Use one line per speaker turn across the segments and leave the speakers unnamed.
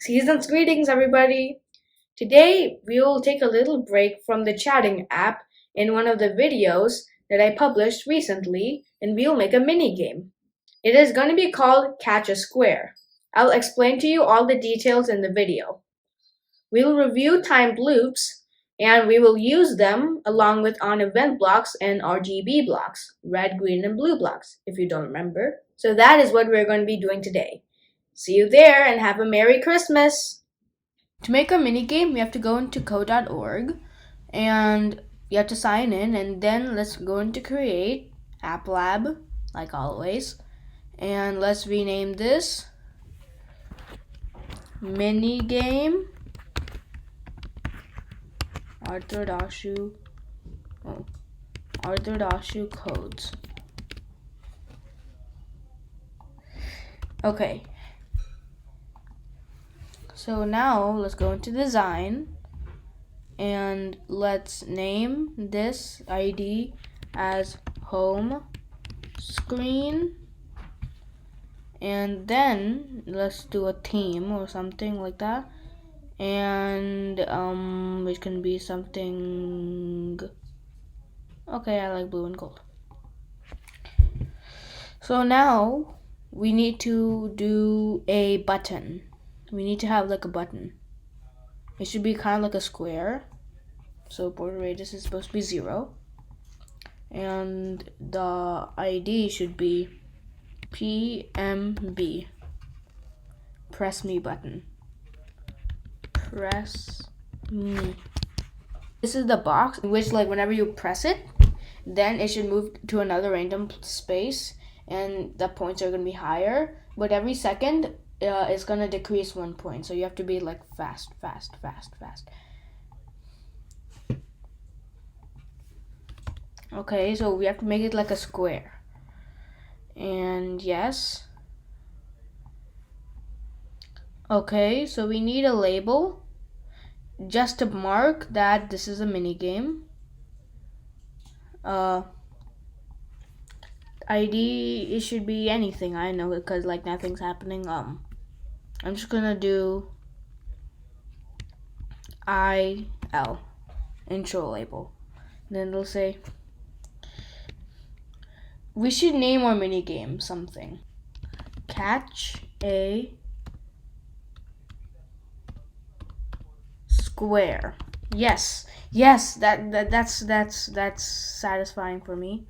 Season's greetings, everybody! Today, we will take a little break from the chatting app in one of the videos that I published recently, and we'll make a mini game. It is going to be called Catch a Square. I'll explain to you all the details in the video. We'll review timed loops, and we will use them along with on-event blocks and RGB blocks, red, green, and blue blocks, if you don't remember. So that is what we're going to be doing today. See you there and have a Merry Christmas! To make a minigame, we have to go into code.org and you have to sign in, and then let's go into create app lab, like always, and let's rename this minigame AshuCodeZ. Okay. So now let's go into design and let's name this ID as home screen, and then let's do a theme or something like that, and it can be something, okay, I like blue and gold. So now we need to do a button. We need to have like a button. It should be kind of like a square. So border radius is supposed to be 0. And the ID should be PMB. Press me button. Press me. This is the box in which, like, whenever you press it, then it should move to another random space and the points are going to be higher. But every second, it's going to decrease 1 point. So you have to be like fast. Okay, so we have to make it like a square. And yes. Okay, so we need a label just to mark that this is a mini game. ID, it should be anything, I know, because like nothing's happening. I'm just gonna do IL, intro label. Then it'll say, we should name our mini game something. Catch a square. Yes, that's satisfying for me.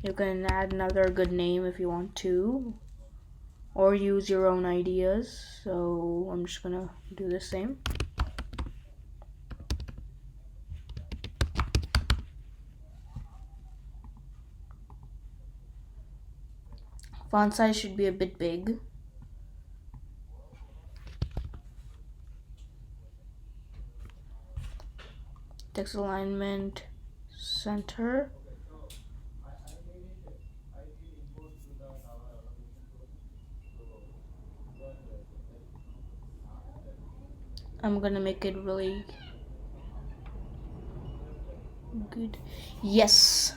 You can add another good name if you want to, or use your own ideas. So I'm just gonna do the same. Font size should be a bit big. Text alignment, center. I'm gonna make it really good. Yes.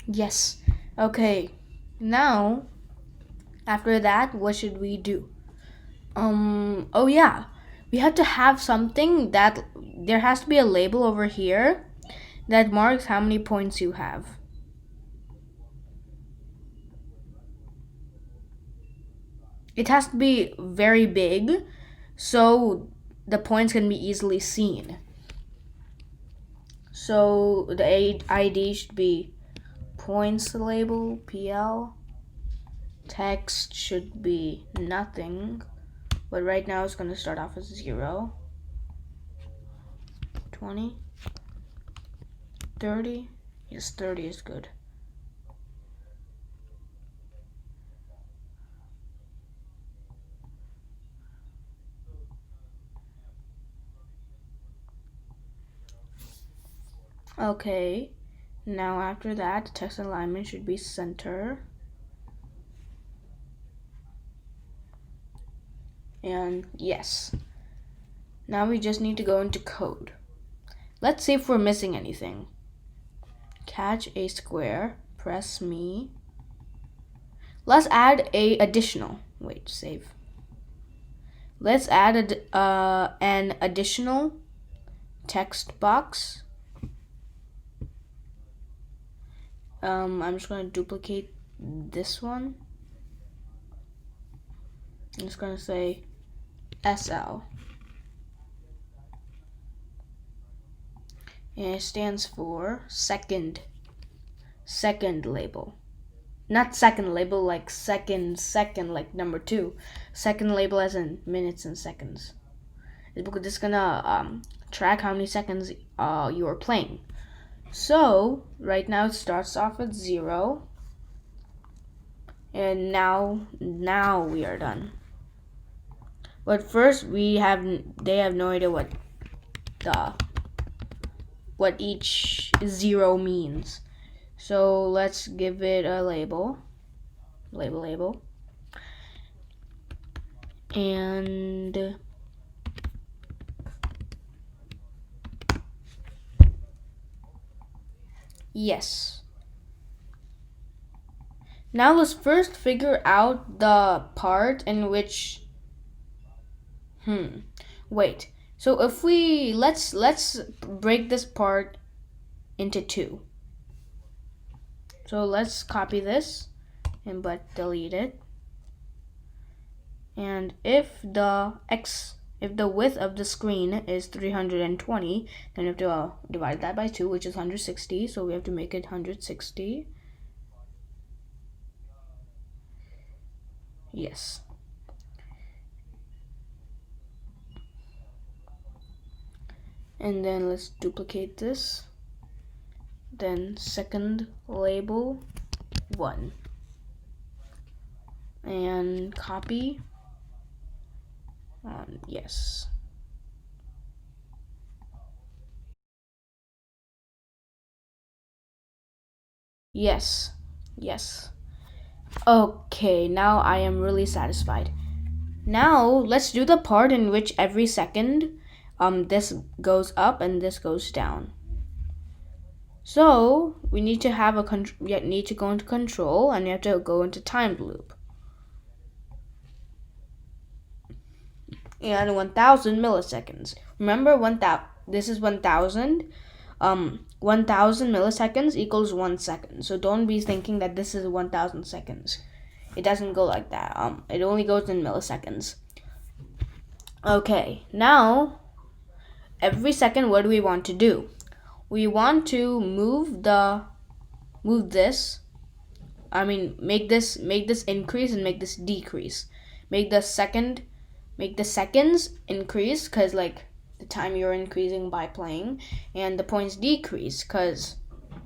Yes. Okay. Now, after that, what should we do? Oh yeah. We have to have something that there has to be a label over here that marks how many points you have. It has to be very big so the points can be easily seen. So the ID should be points label, PL. Text should be nothing, but right now it's going to start off as 0. 20, 30. Yes, 30 is good. Okay, now after that, the text alignment should be center. And yes. Now we just need to go into code. Let's see if we're missing anything. Catch a square. press me. Let's add a additional. Wait, save. Let's add an additional text box. I'm just going to duplicate this one. I'm just going to say SL. And it stands for second label. Not second label like second like number 2. Second label as in minutes and seconds. It's gonna track how many seconds you are playing. So right now it starts off at 0. And now we are done. But first they have no idea what each 0 means. So let's give it a label. And yes. Now let's first figure out the part in which wait. So if we let's break this part into 2. So let's copy this but delete it. And if the width of the screen is 320, then we have to divide that by 2, which is 160. So we have to make it 160. Yes. And then let's duplicate this. Then second label 1. And copy. Yes. Yes. Okay, now I am really satisfied. Now let's do the part in which every second this goes up and this goes down. So we need to have need to go into control, and we have to go into time loop. And 1000 milliseconds. Remember, this is 1000. 1000 milliseconds equals 1 second. So don't be thinking that this is 1000 seconds. It doesn't go like that. It only goes in milliseconds. Okay, now every second, what do we want to do? We want to make this increase and make this decrease. Make the seconds increase because like the time you're increasing by playing, and the points decrease because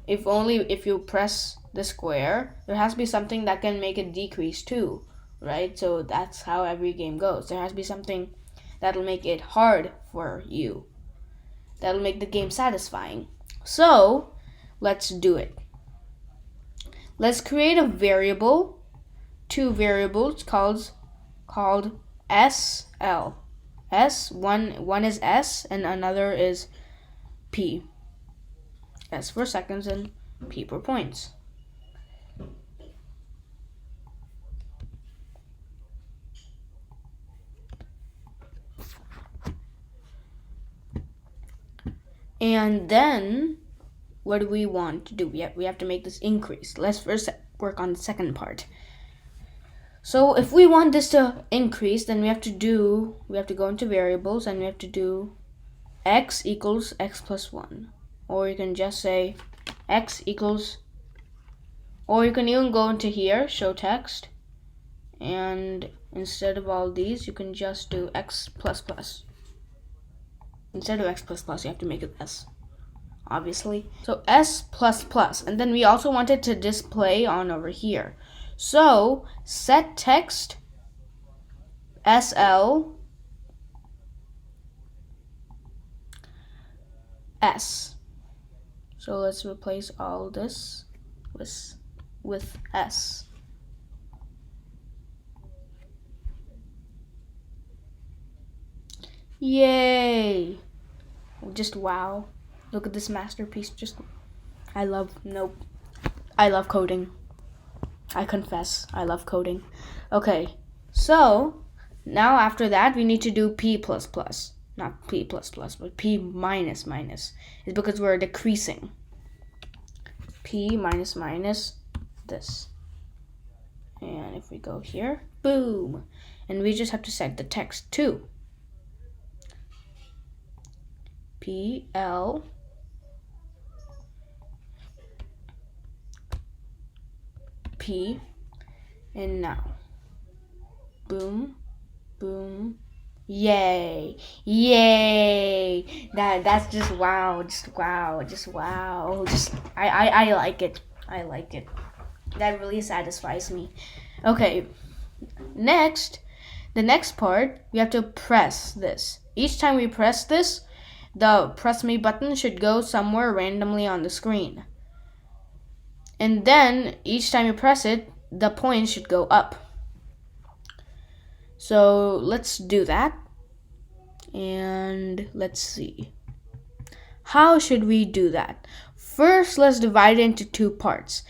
if you press the square, there has to be something that can make it decrease too, right? So that's how every game goes. There has to be something that'll make it hard for you. That'll make the game satisfying. So let's do it. Let's create a variable, 2 variables called SL. One is S and another is P. S for seconds and P for points. And then what do we want to do? We have to make this increase. Let's first work on the second part. So if we want this to increase, then we have to go into variables, and we have to do x equals x plus 1. Or you can just say x equals, or you can even go into here, show text, and instead of all these, you can just do x plus plus. Instead of x plus plus, you have to make it s, obviously. So s plus plus, and then we also want it to display on over here. So set text SL S. So let's replace all this with S. Yay! Just wow. Look at this masterpiece. I love coding. I confess, I love coding. Okay, so now after that, we need to do p plus plus. Not p plus plus, but p minus minus. It's because we're decreasing. P minus minus this. And if we go here, boom. And we just have to set the text to PL P, and now boom, boom, yay, yay. That's just wow, just wow, just wow. Just I like it. I like it. That really satisfies me. Okay, next, the next part, we have to press this. Each time we press this, the press me button should go somewhere randomly on the screen. And then each time you press it, the points should go up. So let's do that. And let's see. How should we do that? First, let's divide it into two parts.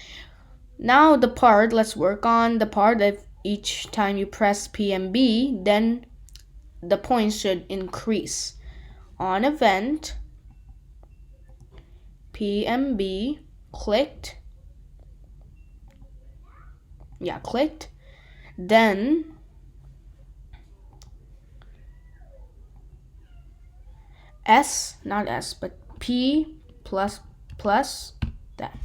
Now the part, let's work on the part that each time you press PMB, then the points should increase. On event, PMB, clicked. Yeah, clicked. Then S, not S, but P plus plus that.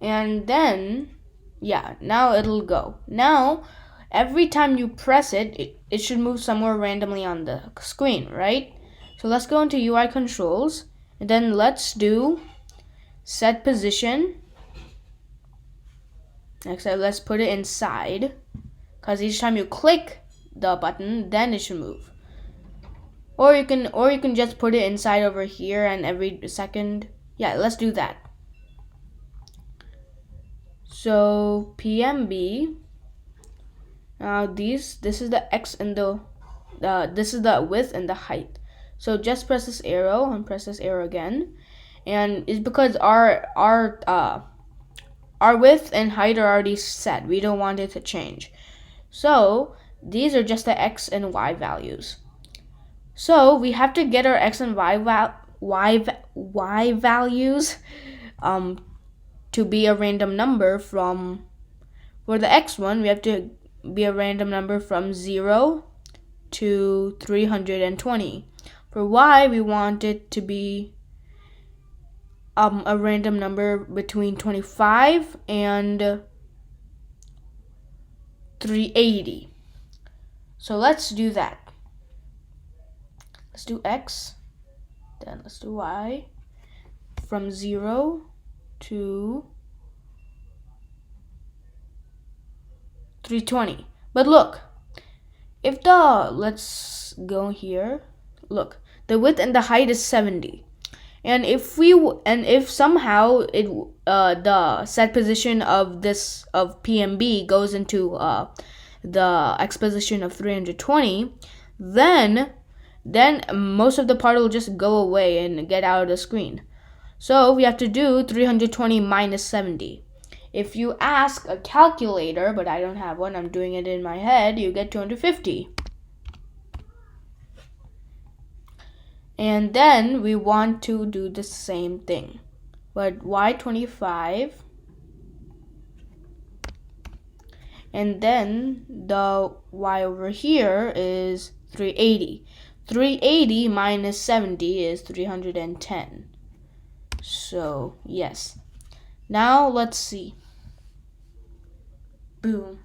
And then, yeah, now it'll go. Now, every time you press it, it should move somewhere randomly on the screen, right? So let's go into UI controls, and then let's do set position. Next, let's put it inside, because each time you click the button, then it should move. Or you can just put it inside over here, and every second. Yeah, let's do that. So PMB. Now this is the X and this is the width and the height. So just press this arrow and press this arrow again, and it's because our width and height are already set. We don't want it to change. So these are just the X and Y values. So we have to get our X and Y values to be a random number from, for the X one, we have to be a random number from 0 to 320. For Y, we want it to be a random number between 25 and 380. So let's do that. Let's do X, then let's do Y, from 0 to 320. But look, if let's go here, look, the width and the height is 70. And if somehow the set position of PMB goes into the X position of 320, then most of the part will just go away and get out of the screen. So we have to do 320 minus 70. If you ask a calculator, but I don't have one, I'm doing it in my head, you get 250. And then we want to do the same thing, but Y25, and then the Y over here is 380. 380 minus 70 is 310. So yes. Now let's see. Boom.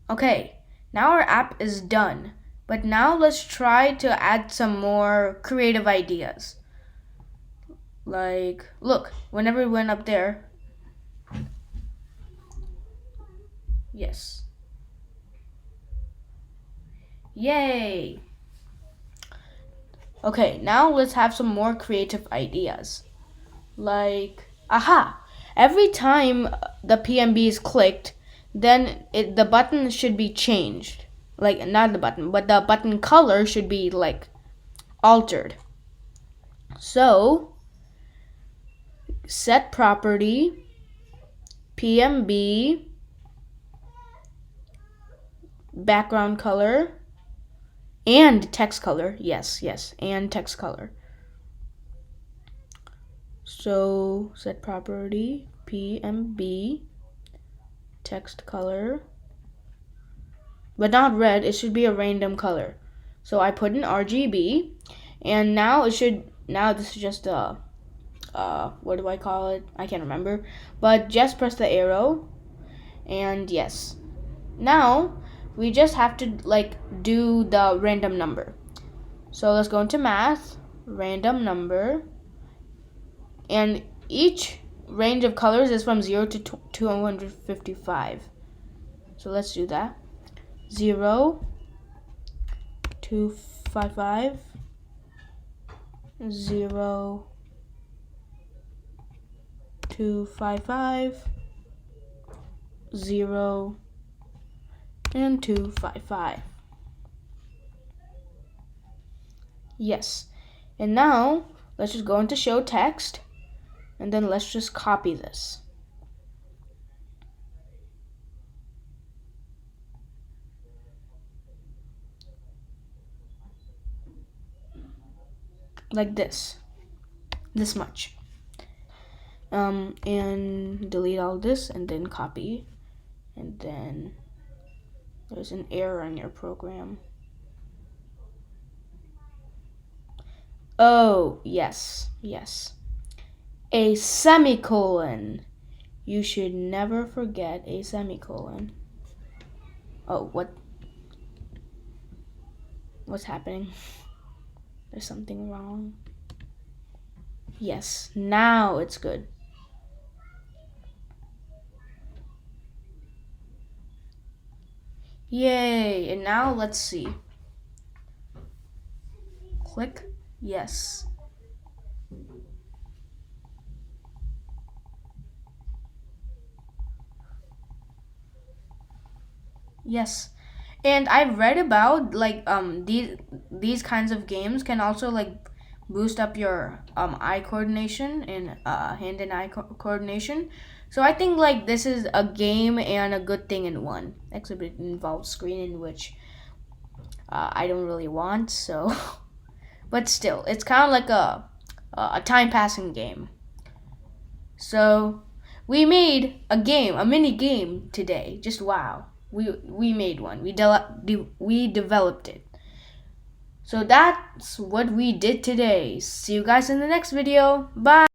Okay, now our app is done, but now let's try to add some more creative ideas. Like, look, whenever we went up there. Yes. Yay! Okay, now let's have some more creative ideas. Like, aha! Every time the PMB is clicked, then the button should be changed. Like, not the button, but the button color should be, like, altered. So, set property, PMB, background color, and text color. Yes, and text color. So, set property, PMB, text color, but not red, it should be a random color. So I put in RGB, and now this is just what do I call it? I can't remember, but just press the arrow, and yes. Now we just have to like do the random number. So let's go into math, random number, and each range of colors is from 0 to 255. So let's do that. 0, 255, 0, 255, 0, and 255. Yes. And now let's just go into show text, and then let's just copy this. Like this much. And delete all this, and then copy, and then there's an error in your program. Oh, yes. A semicolon. You should never forget a semicolon. Oh, what's happening? There's something wrong. Yes, now it's good. Yay, and now let's see. Click yes. Yes. And I've read about like these kinds of games can also like boost up your eye coordination and hand and eye coordination. So I think like this is a game and a good thing in one. Except it involves screen, which I don't really want. So, but still, it's kind of like a time passing game. So we made a game, a mini game today. Just wow. We made one. We developed it. So that's what we did today. See you guys in the next video. Bye.